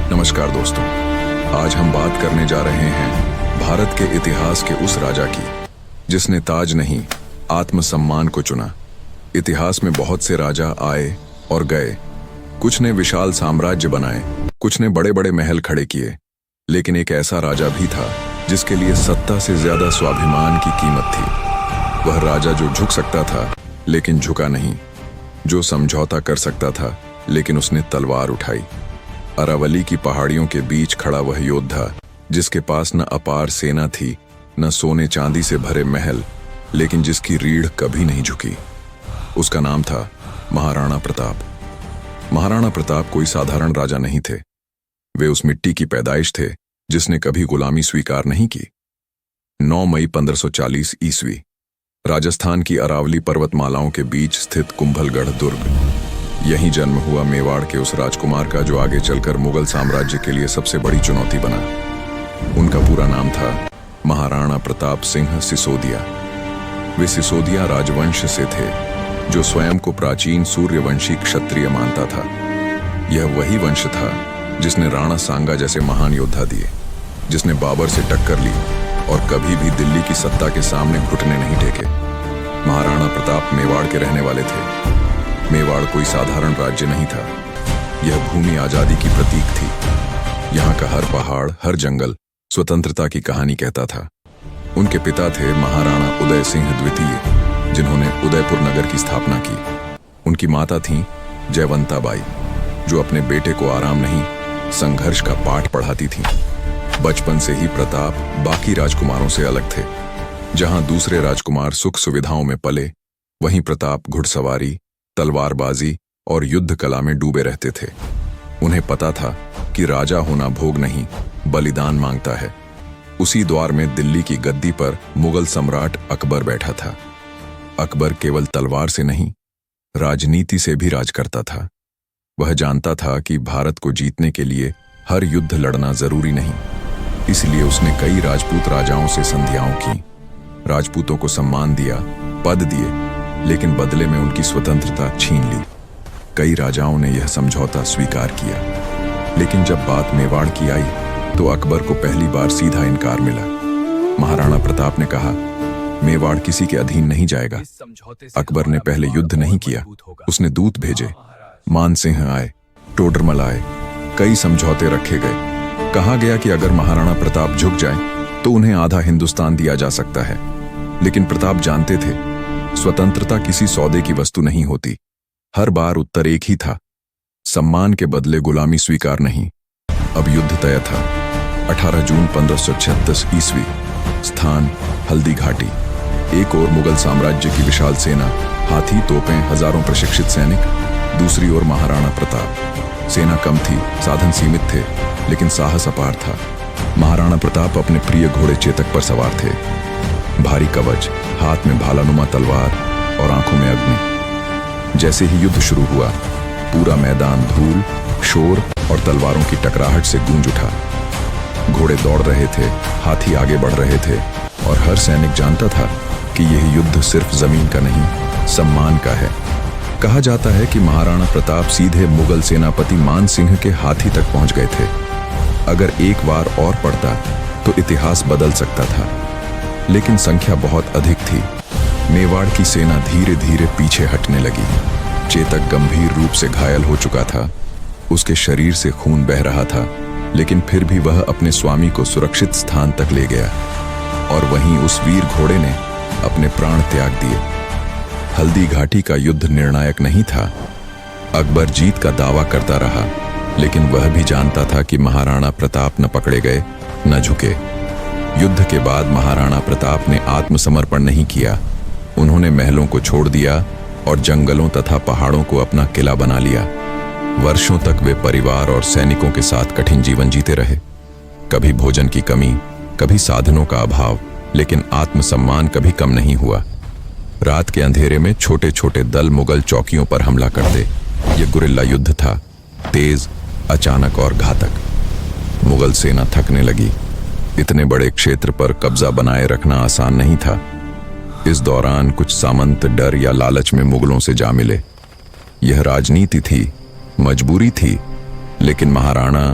नमस्कार दोस्तों, आज हम बात करने जा रहे हैं भारत के इतिहास के उस राजा की जिसने ताज नहीं आत्मसम्मान को चुना। इतिहास में बहुत से राजा आए और गए, कुछ ने विशाल साम्राज्य बनाए, कुछ ने बड़े बड़े महल खड़े किए, लेकिन एक ऐसा राजा भी था जिसके लिए सत्ता से ज्यादा स्वाभिमान की कीमत थी। वह राजा जो झुक सकता था लेकिन झुका नहीं, जो समझौता कर सकता था लेकिन उसने तलवार उठाई। अरावली की पहाड़ियों के बीच खड़ा वह योद्धा जिसके पास न अपार सेना थी, न सोने चांदी से भरे महल, लेकिन जिसकी रीढ़ कभी नहीं झुकी। उसका नाम था महाराणा प्रताप। महाराणा प्रताप कोई साधारण राजा नहीं थे। वे उस मिट्टी की पैदाइश थे जिसने कभी गुलामी स्वीकार नहीं की। 9 मई 1540 ईस्वी राजस्थान की अरावली पर्वतमालाओं के बीच स्थित कुंभलगढ़ दुर्ग, यहीं जन्म हुआ मेवाड़ के उस राजकुमार का जो आगे चलकर मुगल साम्राज्य के लिए सबसे बड़ी चुनौती बना। उनका पूरा नाम था महाराणा प्रताप सिंह सिसोदिया। वे सिसोदिया राजवंश से थे जो स्वयं को प्राचीन सूर्यवंशी क्षत्रिय मानता था। यह वही वंश था जिसने राणा सांगा जैसे महान योद्धा दिए, जिसने बाबर से टक्कर ली और कभी भी दिल्ली की सत्ता के सामने घुटने नहीं टेके। महाराणा प्रताप मेवाड़ के रहने वाले थे। मेवाड़ कोई साधारण राज्य नहीं था। यह भूमि आजादी की प्रतीक थी। यहाँ का हर पहाड़, हर जंगल स्वतंत्रता की कहानी कहता था। उनके पिता थे महाराणा उदय सिंह द्वितीय, जिन्होंने उदयपुर नगर की स्थापना की। उनकी माता थीं जयवंता बाई, जो अपने बेटे को आराम नहीं, संघर्ष का पाठ पढ़ाती थीं। बचपन से ही प्रताप बाकी राजकुमारों से अलग थे। जहां दूसरे राजकुमार सुख सुविधाओं में पले, वहीं प्रताप घुड़सवारी, तलवारबाजी और युद्ध कला में डूबे रहते थे। उन्हें पता था कि राजा होना भोग नहीं, बलिदान मांगता है। उसी द्वार में दिल्ली की गद्दी पर मुगल सम्राट अकबर बैठा था। अकबर केवल तलवार से नहीं, राजनीति से भी राज करता था। वह जानता था कि भारत को जीतने के लिए हर युद्ध लड़ना जरूरी नहीं। इसलिए उसने कई राजपूत राजाओं से संधियां की, राजपूतों को सम्मान दिया, पद दिए, लेकिन बदले में उनकी स्वतंत्रता छीन ली। कई राजाओं ने यह समझौता स्वीकार किया, लेकिन जब बात मेवाड़ की आई तो अकबर को पहली बार सीधा इनकार मिला। महाराणा प्रताप ने कहा, मेवाड़ किसी के अधीन नहीं जाएगा। अकबर ने पहले युद्ध नहीं किया, उसने दूत भेजे। मानसिंह आए, टोडरमल आए, कई समझौते रखे गए। कहा गया कि अगर महाराणा प्रताप झुक जाए तो उन्हें आधा हिंदुस्तान दिया जा सकता है। लेकिन प्रताप जानते थे, स्वतंत्रता किसी सौदे की वस्तु नहीं होती। हर बार उत्तर एक ही था, सम्मान के बदले गुलामी स्वीकार नहीं। अब युद्ध तय था। 18 जून 1536 ईस्वी, स्थान हल्दी घाटी। एक ओर मुगल साम्राज्य की विशाल सेना, हाथी, तोपें, हजारों प्रशिक्षित सैनिक। दूसरी ओर महाराणा प्रताप। सेना कम थी, साधन सीमित थे, लेकिन साहस अपार था। महाराणा प्रताप अपने प्रिय घोड़े चेतक पर सवार थे। भारी कवच, हाथ में भालानुमा तलवार और आंखों में अग्नि। जैसे ही युद्ध शुरू हुआ, पूरा मैदान धूल, शोर और तलवारों की टकराहट से गूंज उठा। घोड़े दौड़ रहे थे, हाथी आगे बढ़ रहे थे, और हर सैनिक जानता था कि यह युद्ध सिर्फ जमीन का नहीं, सम्मान का है। कहा जाता है कि महाराणा प्रताप सीधे मुगल सेनापति मान सिंह के हाथी तक पहुंच गए थे। अगर एक बार और पड़ता तो इतिहास बदल सकता था, लेकिन संख्या बहुत अधिक थी। मेवाड़ की सेना धीरे धीरे पीछे हटने लगी। चेतक गंभीर रूप से घायल हो चुका था। उसके शरीर से खून बह रहा था, लेकिन फिर भी वह अपने स्वामी को सुरक्षित स्थान तक ले गया। और वहीं उस वीर घोड़े ने अपने प्राण त्याग दिए। हल्दी घाटी का युद्ध निर्णायक नहीं था। अकबर जीत का दावा करता रहा, लेकिन वह भी जानता था कि महाराणा प्रताप न पकड़े गए, न झुके। युद्ध के बाद महाराणा प्रताप ने आत्मसमर्पण नहीं किया। उन्होंने महलों को छोड़ दिया और जंगलों तथा पहाड़ों को अपना किला बना लिया। वर्षों तक वे परिवार और सैनिकों के साथ कठिन जीवन जीते रहे। कभी भोजन की कमी, कभी साधनों का अभाव, लेकिन आत्मसम्मान कभी कम नहीं हुआ। रात के अंधेरे में छोटे छोटे दल मुगल चौकियों पर हमला करते। यह गुरिल्ला युद्ध था, तेज, अचानक और घातक। मुगल सेना थकने लगी। इतने बड़े क्षेत्र पर कब्जा बनाए रखना आसान नहीं था। इस दौरान कुछ सामंत डर या लालच में मुगलों से जा मिले। यह राजनीति थी, मजबूरी थी, लेकिन महाराणा